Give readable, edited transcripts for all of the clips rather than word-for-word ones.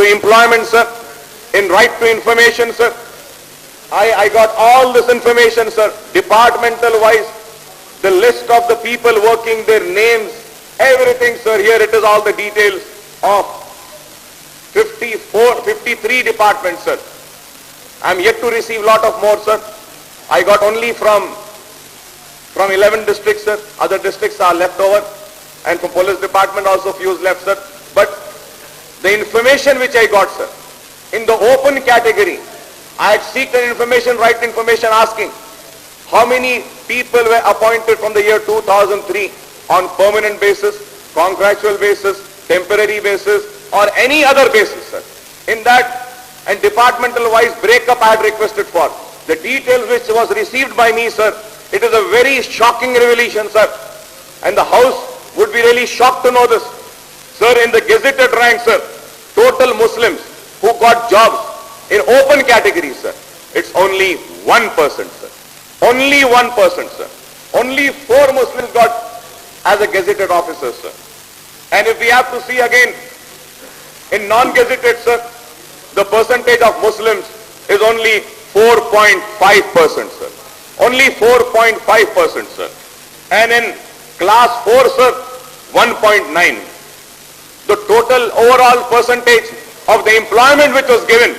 to employment, sir, in right to information, sir. I got all this information, sir, departmental wise, the list of the people working, their names, everything, sir. Here it is, all the details of 53 departments, sir. I am yet to receive lot of more, sir. I got only from 11 districts, sir. Other districts are left over, and from police department also few is left, sir. But the information which I got, sir, in the open category, I had seeked information, right information, asking how many people were appointed from the year 2003 on permanent basis, contractual basis, temporary basis, or any other basis, sir. In that and departmental wise breakup I had requested for. The details which was received by me, sir, it is a very shocking revelation, sir. And the House would be really shocked to know this. Sir, in the gazetted rank, sir, total Muslims who got jobs in open categories, sir, it's only 1%, sir. Only 1%, sir. Only 4 Muslims got as a gazetted officer, sir. And if we have to see again, in non-gazetted, sir, the percentage of Muslims is only 4.5%, sir. Only 4.5%, sir. And in class 4, sir, 1.9. The total overall percentage of the employment which was given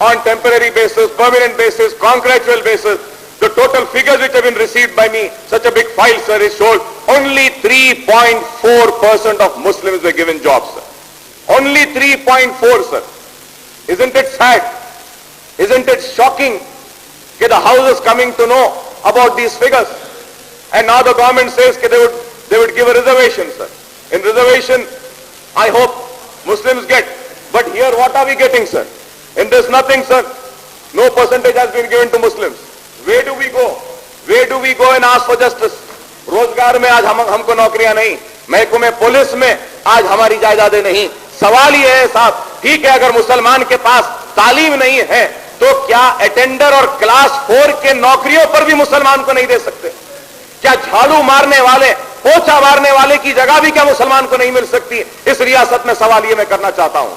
on temporary basis, permanent basis, contractual basis, the total figures which have been received by me, such a big file, sir, is showed only 3.4% of Muslims were given jobs, sir. Only 3.4, sir. Isn't it sad? Isn't it shocking that the House is coming to know about these figures? And now the government says that they would give a reservation, sir. In reservation, I hope Muslims get. But here what are we getting, sir? In this nothing, sir. No percentage has been given to Muslims. Where do we go? Where do we go and ask for justice? रोजगार में आज हमको नौकरियां नहीं, महकमे police में आज हमारी जायदादें नहीं. सवाल ये है साहब, ठीक है अगर मुसलमान के पास तालीम नहीं है तो क्या अटेंडर और क्लास 4 के नौकरियों पर भी मुसलमान को नहीं दे सकते? क्या झाड़ू मारने वाले, पोछा मारने वाले की जगह भी क्या मुसलमान को नहीं मिल सकती? इस रियासत में सवाल ये मैं करना चाहता हूं.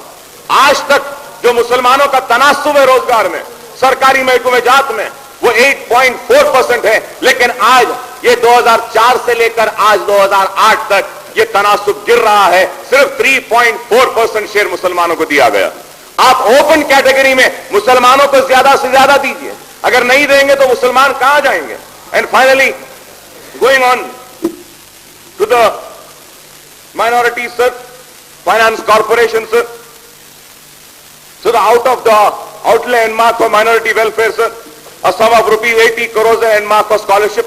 आज तक जो मुसलमानों का तनासुब है रोजगार में, सरकारी महकमे जात में, वो 8.4% है. लेकिन आज ये 2004 से लेकर आज 2008 तक ये तनासुब गिर रहा है. सिर्फ 3.4% शेयर मुसलमानों को दिया गया. आप ओपन कैटेगरी में मुसलमानों को ज्यादा से ज्यादा दीजिए. अगर नहीं देंगे तो मुसलमान कहां जाएंगे? And finally going on to the minority, sir, finance corporation, sir. So out of the outlay and mark for minority welfare, sir, a sum of rupees 80 crores and mark for scholarship,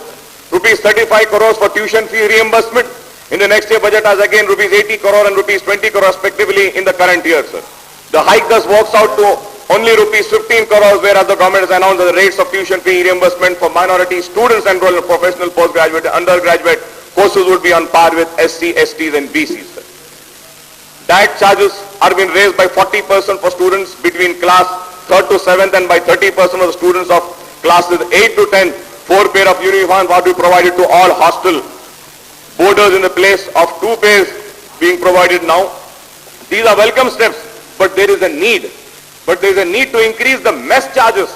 rupees 35 crores for tuition fee reimbursement. In the next year budget as again rupees 80 crore and rupees 20 crore respectively in the current year, sir. The hike thus works out to only rupees 15 crores, whereas the government has announced that the rates of tuition fee reimbursement for minority students enrolled in professional, postgraduate and undergraduate courses would be on par with SC, STs and BCs, sir. Diet charges are being raised by 40% for students between class 3rd to 7th and by 30% of the students of classes 8 to 10. 4 pair of uniforms are to be provided to all hostel boarders in the place of 2 pairs being provided now. These are welcome steps, but there is a need. But there is a need to increase the mess charges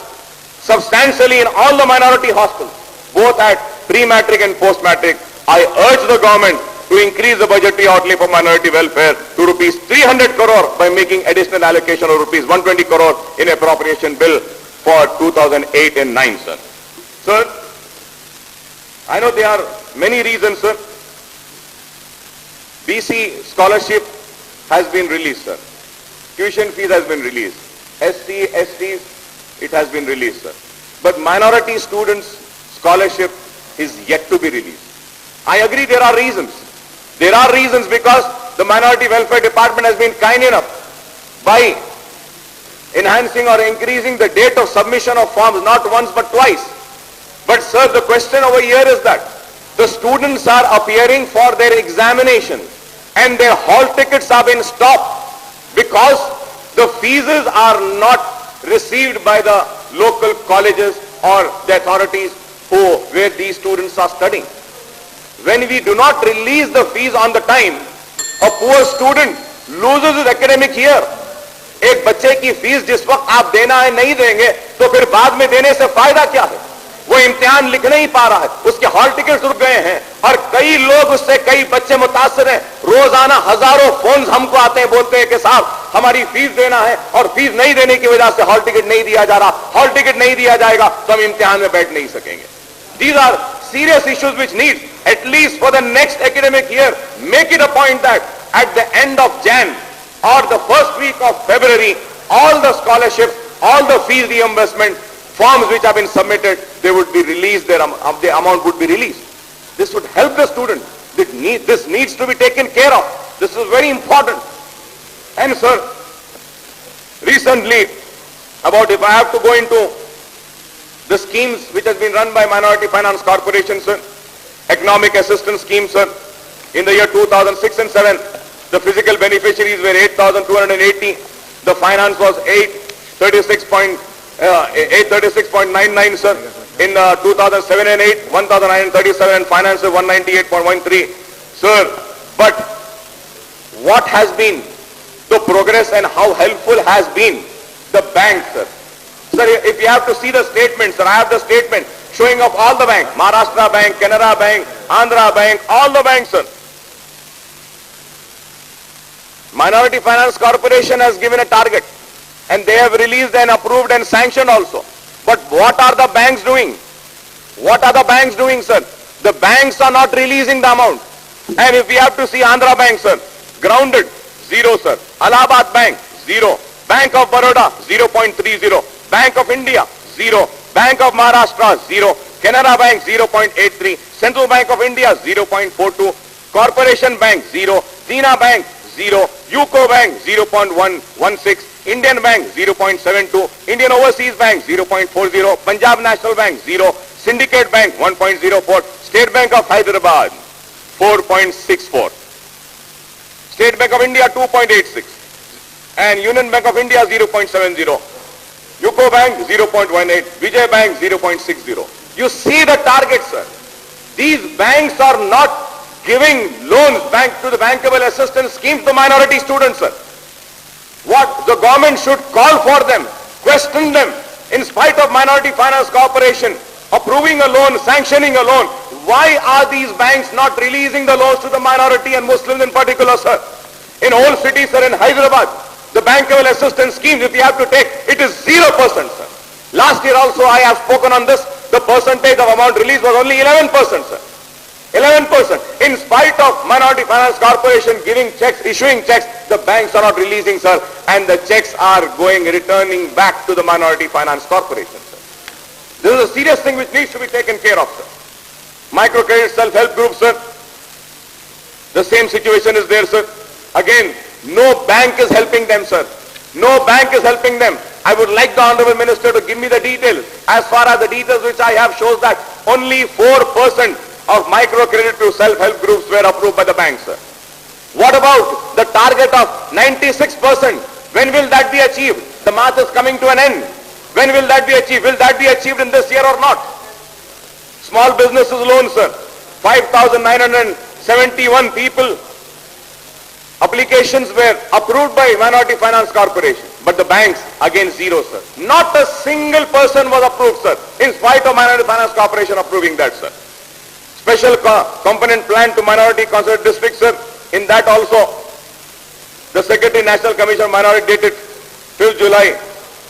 substantially in all the minority hostels, both at pre-matric and post-matric. I urge the government to increase the budgetary outlay for minority welfare to rupees 300 crore by making additional allocation of rupees 120 crore in appropriation bill for 2008 and 9, sir. Sir, I know there are many reasons, sir. BC scholarship has been released, sir. Tuition fees has been released. SC, STs, it has been released, sir. But minority students scholarship is yet to be released. I agree there are reasons. There are reasons because the Minority Welfare Department has been kind enough by enhancing or increasing the date of submission of forms not once but twice. But sir, the question over here is that the students are appearing for their examination and their hall tickets have been stopped because the fees are not received by the local colleges or the authorities where these students are studying. When we do not release the fees on the time, a poor student loses his academic year. एक बच्चे की fees जिस वक्त आप देना है नहीं देंगे तो फिर बाद में देने से फायदा क्या है? वो इम्तिहान लिख नहीं पा रहा है, उसके हॉल टिकट्स रुक गए हैं और कई लोग उससे, कई बच्चे मुतासर हैं। रोजाना हजारों फोन्स हमको आते हैं, बोलते हैं कि साहब हमारी फीस देना है और फीस नहीं देने की वजह से हॉल टिकट नहीं दिया जा रहा, हॉल टिकट नहीं दिया जाएगा तो हम इम्तिहान में बैठ नहीं सकेंगे। These are serious issues which need, at least for the next academic year, make it a point that at the end of Jan or the first week of February, all the scholarships, all the fees reimbursement forms which have been submitted, they would be released, the amount would be released. This would help the student. This needs to be taken care of. This is very important. And sir, recently, about if I have to go into the schemes which has been run by Minority Finance Corporation, sir, economic assistance scheme, sir, in the year 2006 and 7, the physical beneficiaries were 8,280. The finance was 836.99, sir. In 2007 and 8, 1,937, and finance of 198.13, sir. But what has been the progress and how helpful has been the bank, sir? Sir, if you have to see the statement, sir, I have the statement showing of all the banks, Maharashtra Bank, Canara Bank, Andhra Bank, all the banks, sir. Minority Finance Corporation has given a target and they have released and approved and sanctioned also. But what are the banks doing? What are the banks doing, sir? The banks are not releasing the amount. And if we have to see Andhra Bank, sir, grounded, 0, sir. Allahabad Bank, 0. Bank of Baroda, 0.30. Bank of India, 0. Bank of Maharashtra, 0. Canara Bank, 0.83. Central Bank of India, 0.42. Corporation Bank, 0. Dina Bank, 0. UCO Bank, 0.116. Indian Bank, 0.72. Indian Overseas Bank, 0.40. Punjab National Bank, 0. Syndicate Bank, 1.04. State Bank of Hyderabad, 4.64. State Bank of India, 2.86. And Union Bank of India, 0.70. UCO Bank, 0.18. Vijay Bank, 0.60. You see the target, sir. These banks are not giving loans to the bankable assistance schemes to minority students, sir. What the government should call for them, question them, in spite of Minority Finance Corporation approving a loan, sanctioning a loan, why are these banks not releasing the loans to the minority and Muslims in particular, sir? In old cities, sir, in Hyderabad, the bankable assistance schemes, if you have to take, it is 0%, sir. Last year also I have spoken on this, the percentage of amount released was only 11%, sir. 11%. In spite of Minority Finance Corporation giving checks, issuing checks, the banks are not releasing, sir, and the checks are returning back to the Minority Finance Corporation, sir. This is a serious thing which needs to be taken care of, sir. Microcredit self-help groups, sir. The same situation is there, sir. Again, no bank is helping them, sir. No bank is helping them. I would like the Honorable Minister to give me the details. As far as the details which I have shows that only 4% of microcredit to self-help groups were approved by the bank, sir. What about the target of 96%? When will that be achieved? The math is coming to an end. When will that be achieved? Will that be achieved in this year or not? Small businesses loans, sir. 5,971 people. Applications were approved by Minority Finance Corporation. But the banks, again, 0, sir. Not a single person was approved, sir, in spite of Minority Finance Corporation approving that, sir. Special component plan to minority considered districts, sir. In that also, the Secretary National Commission of Minority dated 5th July,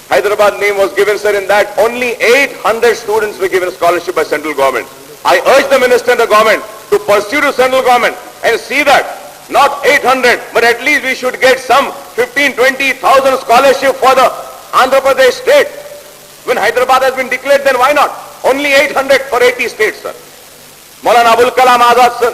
Hyderabad name was given, sir. In that, only 800 students were given scholarship by central government. I urge the minister and the government to pursue the central government and see that not 800, but at least we should get some 15,000-20,000 scholarship for the Andhra Pradesh state. When Hyderabad has been declared, then why not? Only 800 for 80 states, sir. Maulana Abul Kalam Azad, sir.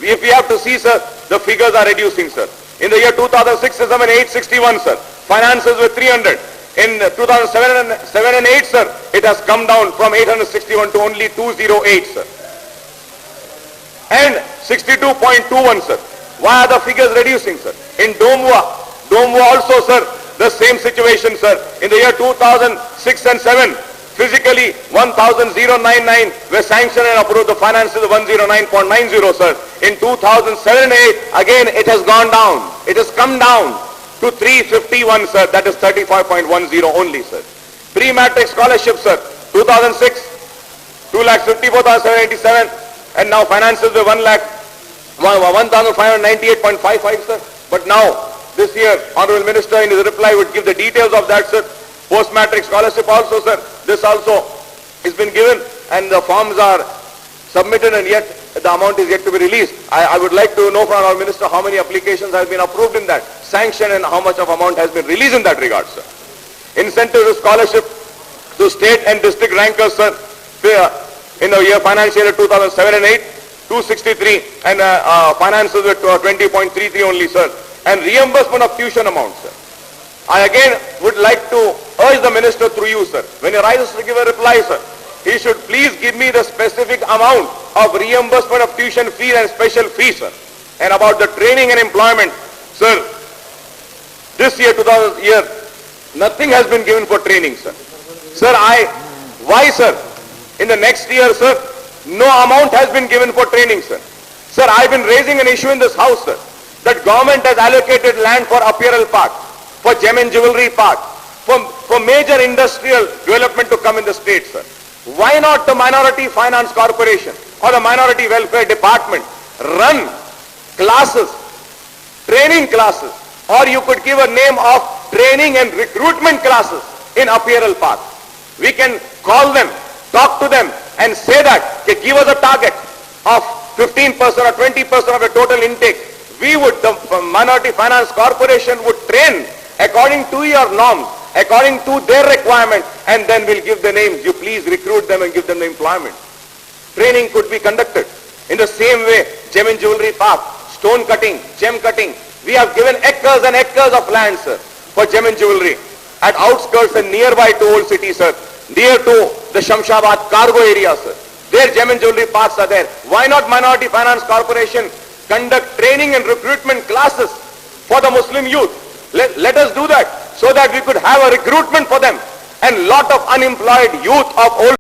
If we have to see, sir, the figures are reducing, sir. In the year 2006 and 861, sir. Finances were 300. In 2007 and 8, sir, it has come down from 861 to only 208, sir. And 62.21, sir. Why are the figures reducing, sir? In Domwa also, sir, the same situation, sir. In the year 2006 and 7, physically 1,099 were sanctioned and approved. The finances 109.90, sir. In 2007 and 8, again it has gone down. It has come down. to 351, sir. That is 35.10 only, sir. Pre-matric scholarship, sir. 2006, 2,54,787, and now finances were 1,598.55, sir. But now, this year, Honorable Minister in his reply would give the details of that, sir. Post-matric scholarship also, sir. This also has been given, and the forms are submitted, and yet the amount is yet to be released. I would like to know from our Minister how many applications have been approved in that, sanctioned, and how much of amount has been released in that regard, sir. Incentive to scholarship to state and district rankers, sir, in the year financial year 2007 and 8, 263, and finances with 20.33 only, sir. And reimbursement of tuition amount, sir. I again would like to urge the Minister through you, sir, when he rises to give a reply, sir, he should please give me the specific amount of reimbursement of tuition fees and special fees, sir. And about the training and employment, sir, this year, 2000 year, nothing has been given for training, sir. Sir, why, sir? In the next year, sir, no amount has been given for training, sir. Sir, I've been raising an issue in this house, sir, that government has allocated land for apparel park, for gem and jewelry park, for major industrial development to come in the state, sir. Why not the Minority Finance Corporation or the Minority Welfare Department run classes, training classes, or you could give a name of training and recruitment classes in apparel park. We can call them, talk to them, and say that, okay, give us a target of 15% or 20% of the total intake. We would, the Minority Finance Corporation would train according to your norms, according to their requirement, and then we'll give the names. You please recruit them and give them the employment. Training could be conducted. In the same way, gem and jewelry park, stone cutting, gem cutting. We have given acres and acres of land, sir, for gem and jewelry at outskirts and nearby to Old City, sir, near to the Shamshabad cargo area, sir. Their gem and jewelry parks are there. Why not Minority Finance Corporation conduct training and recruitment classes for the Muslim youth? Let us do that so that we could have a recruitment for them, and lot of unemployed youth of old